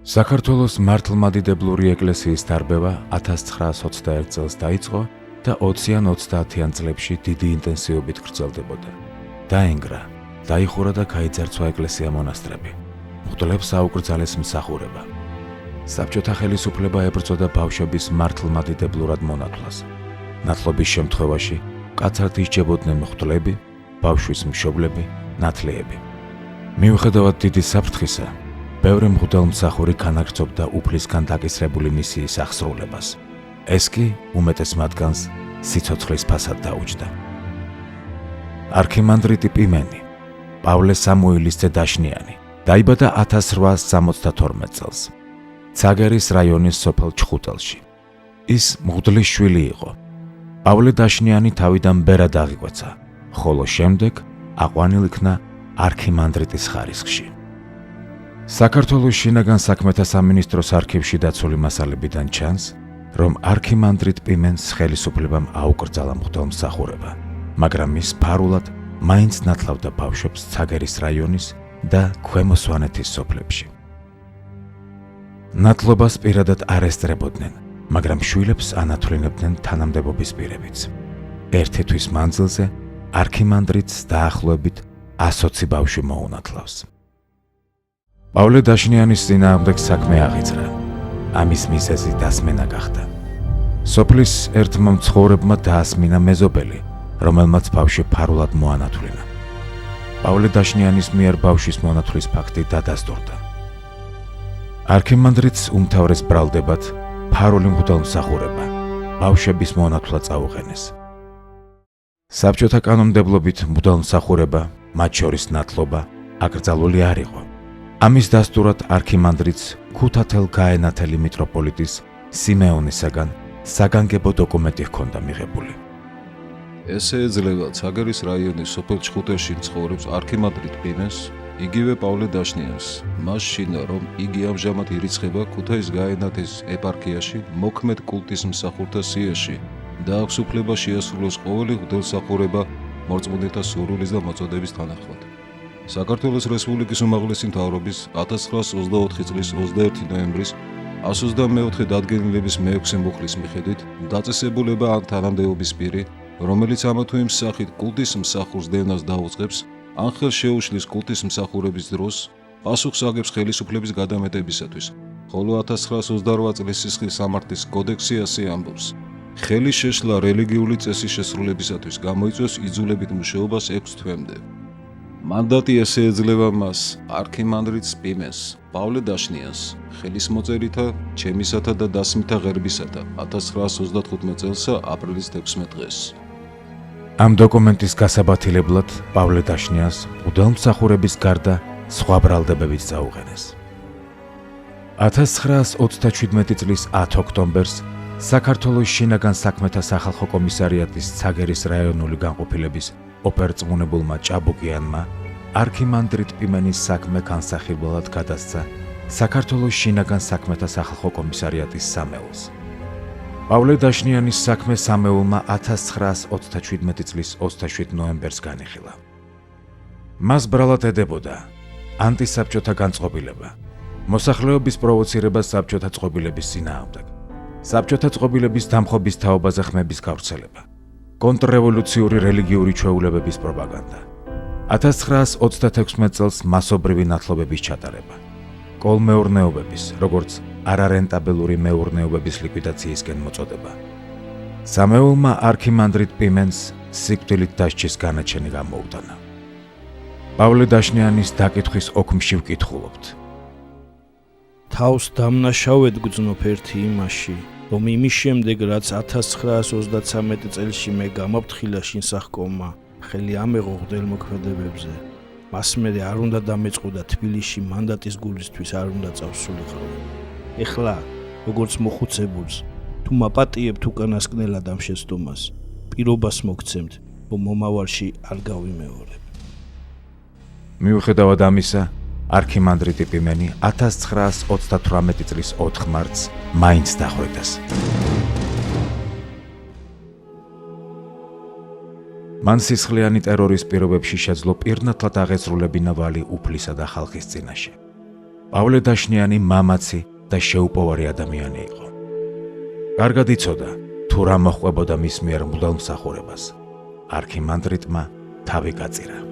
საქართველოს მართლმადიდებლური ეკლესიის დარბევა 1921 წელს დაიწყო და 20-ან 30-იან წლებში დიდი ინტენსივობით გრძელდებოდა. დაენგრა, დაიხურა და გაიძარცვა ეკლესია-მონასტრები. მღვდლებს აუკრძალეს მსახურება. საბჭოთა ხელისუფლება ებრძოდა ბავშვების მართლმადიდებლურად მონათვლას. ნათლობის შემთხვევაში მკაცრად ისჯებოდნენ მღვდლები, ბავშვის მშობლები, ნათლიები. მიუხედავად დიდი საფრთხისა, ბევრი მღვდელმსახური განაგრძობდა უფლისგან დაკისრებული მისიის აღსრულებას. ეს კი უმეტეს მათგანს სიცოცხლის ფასად დაუჯდა. არქიმანდრიტი პიმენი, პავლე სამუილის ძე დაშნიანი, დაიბადა 1872 წელს, ცაგერის რაიონის სოფელ ჩხუტელში. ის მღვდლის შვილი იყო. პავლე დაშნიანი თავიდან ბერად აღიკვეცა, ხოლო შემდეგ აყვანილ იქნა არქიმანდრიტის ხარისხში. საქართველოს შინაგან საქმეთა სამინისტროს არქივში დაცული მასალებიდან ჩანს, რომ არქიმანდრიტ პიმენს ხელისუფლებამ აუკრძალა მღვდელმსახურება, მაგრამ ის ფარულად მაინც ნათლავდა ბავშვებს ცაგერის რაიონის და ქვემო სვანეთის სოფლებში. ნათლობას პირადად არ ესწრებოდნენ, მაგრამ შვილებს ანათვლინებდნენ თანამდებობის პირებიც. ერთი თვის მანძილზე არქიმანდრიტს დაახლოებით 120 ბავშვი მოუნათლავს. პავლე დაშნიანის წინააღმდეგ საქმე აღიძრა. ამის მიზეზი დასმენა გახდა. სოფლის ერთმა მცხოვრებმა დაასმინა მეზობელი, რომელმაც ბავშვი ფარულად მოანათვლინა. პავლე დაშნიანის მიერ ბავშვის მონათვლის ფაქტი დადასტურდა. არქიმანდრიტს უმთავრეს ბრალდებად ფარული მღვდელმსახურება, ბავშვების მონათვლა წაუყენეს. საბჭოთა კანონმდებლობით მღვდელმსახურება, მათ შორის ნათლობა, აკრძალული არ იყო. ამის დასტურად არქიმანდრიტს ქუთათელ-გაენათელი მიტროპოლიტის სიმეონისაგან საგანგებო დოკუმენტი ჰქონდა მიღებული. ესე ეძლევა ცაგერის რაიონის სოფელ ჩხუტელში ცხოვრობს არქიმანდრიტ პიმენს, იგივე პავლე დაშნიანს, მას შინა, რომ იგი ამჟამად ირიცხება ქუთაის-გაენათის ეპარქიაში მოქმედ კულტის მსახურთა სიაში და აქვს უფლება შეასრულოს ყოველი მღვდელმსახურება მორწმუნეთა სურვილის და მოწოდების თანახმად. საქართველოს რესპუბლიკის უმაღლესი მთავრობის 1924 წლის 21 ნოემბრის 124 დადგენილების მე-6 მუხლის მიხედვით დაწესებულება ან თანამდებობის პირი, რომელიც ამა თუ იმ სახით კულტის მსახურს დევნას დაუწყებს, ან ხელს შეუშლის კულტის მსახურების დროს, პასუხს აგებს ხელისუფლების გადამეტებისათვის, ხოლო 1928 წლის სისხლის სამართლის კოდექსი ასე ამბობს: ხელი შეშლა რელიგიული წესის შესრულებისათვის გამოიწვევს იძულებით მუშაობას 6 თვემდე. მანდატი ესე ეძლევა მას, არქიმანდრიტ პიმენს, პავლე დაშნიანს, ხელისმოწერითა, ჩემისათა და დასმითა ღერბისათა 1935 წელსა აპრილის 16 დღეს. ამ დოკუმენტის გასაბათილებლად პავლე დაშნიანს მღვდელმსახურების გარდა სხვა ბრალდებებიც წაუყენეს. 1937 წლის 10 ოქტომბერს საქართველოს შინაგან საქმეთა სახალხო კომისარიატის ცაგერის რაიონული განყოფილების ოპერწმუნებულმა ჭაბუკიანმა არქიმანდრიტ პიმენის საქმე განსახილველად გადასცა საქართველოს შინაგან საქმეთა სახალხო კომისარიატის სამეულს. პავლე დაშნიანის საქმე სამეულმა 1937 წლის 27 ნოემბერს განიხილა. მას ბრალად ედებოდა ანტისაბჭოთა განწყობილება, მოსახლეობის პროვოცირება საბჭოთა წყობილების წინააღმდეგ, საბჭოთა წყობილების დამხობის თაობაზე ხმების გავრცელება, კონტრრევოლუციური რელიგიური ჩვეულებების პროპაგანდა, 1936 წელს მასობრივი ნათლობების ჩატარება, კოლმეურნეობების, როგორც არარენტაბელური მეურნეობების ლიკვიდაციისკენ მოწოდება. სამეულმა არქიმანდრიტ პიმენს სიკვდილით დასჯის განაჩენი გამოუტანა. პავლე დაშნიანის დაკითხვის ოქმში ვკითხულობთ. თავს დამნაშავედ გძნობ ერთი იმაში, რომ იმის შემდეგ, რაც 1933 წელში მე გამაფრთხილა შინსახკომმა, ხელი ამეღო მღვდელმოქმედებებზე, მას მერე არ უნდა დამეწყოდა თბილისში მანდატის გულისთვის არ უნდა წავსულიყო. ეხლა, როგორც მოხუცებულს, თუ მაპატიებთ უკანასკნელად ამ შეცდომას, პირობას მოგცემთ, რომ მომავალში არ გავიმეორებ. მიუხედავად ამისა, არქიმანდრიტ პიმენი 1938 წლის 4 მარტს მაინც დახვრიტეს. მან სისხლიანი ტერორის პირობებში შეძლო პირნათლად აღეზრულებინა ვალი უფლისა და ხალხის წინაშე. პავლე დაშნიანი მამაცი და შეუპოვარი ადამიანი იყო. კარგად იცოდა, თუ რა მოჰყვებოდა მის მიერ მღვდელ მსახურებას. არქიმანდრიტმა თავი გაწირა.